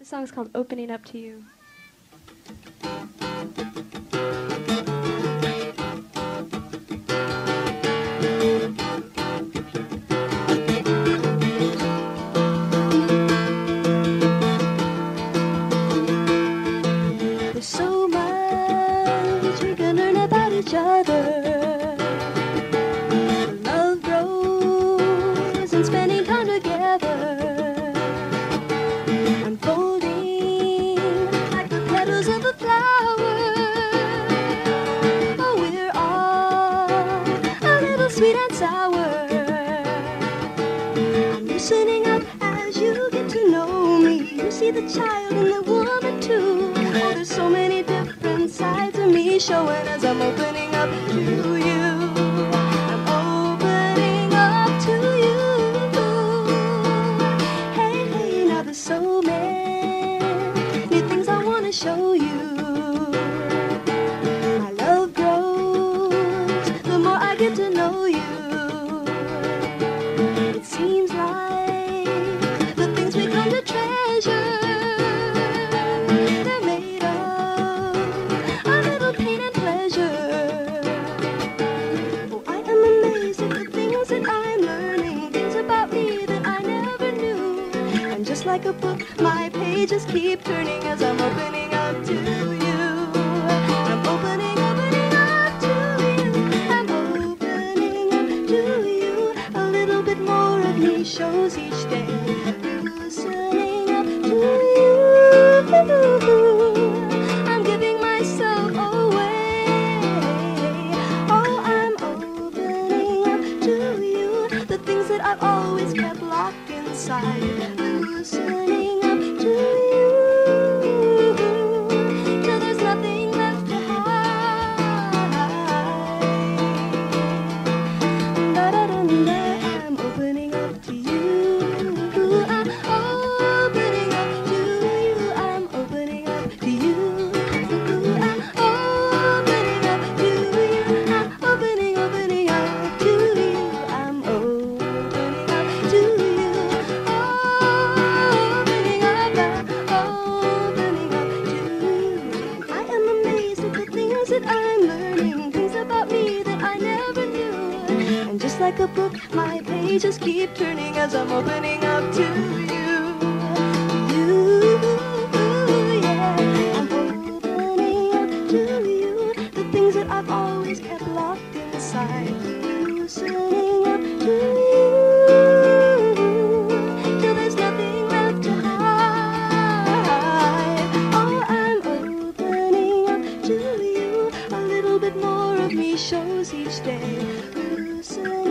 The song's called Opening Up to You. There's so much we can learn about each other. Love grows in spending time together, unfolding like the petals of a flower. Oh, we're all a little sweet and sour. I'm loosening up as you get to know me. You see the child in the woman too. Oh, there's so many different sides of me showing as I'm opening up to you. I'm opening up to you. Hey, hey, now there's so many things I want to show you. My love grows the more I get to know you. It seems like the things we come to treasure, they're made of a little pain and pleasure. Oh, I am amazed at the things that I'm learning, things about me that I never knew. And just like a book, my pages keep turning as I'm opening up to you. I'm opening up to you. I'm opening up to you. A little bit more of me shows each day. Loosening up to you. I'm giving myself away. Oh, I'm opening up to you. The things that I've always kept locked inside. Loosening up to you. Till there's nothing left to hide. Da-da-dum-da. I'm opening up to you. I'm opening up to you. I'm opening up to you. I'm opening up to you. I'm opening up to you. I'm opening up to you. Opening up to you. I am amazed at the things that I'm learning, things about me that I never knew. And just like a book, my pages keep turning as I'm opening up to you. You, yeah. I'm opening up to you. The things that I've always kept locked inside. Loosening up to you. Till there's nothing left to hide. Oh, I'm opening up to you. A little bit more of me shows each day. Loosening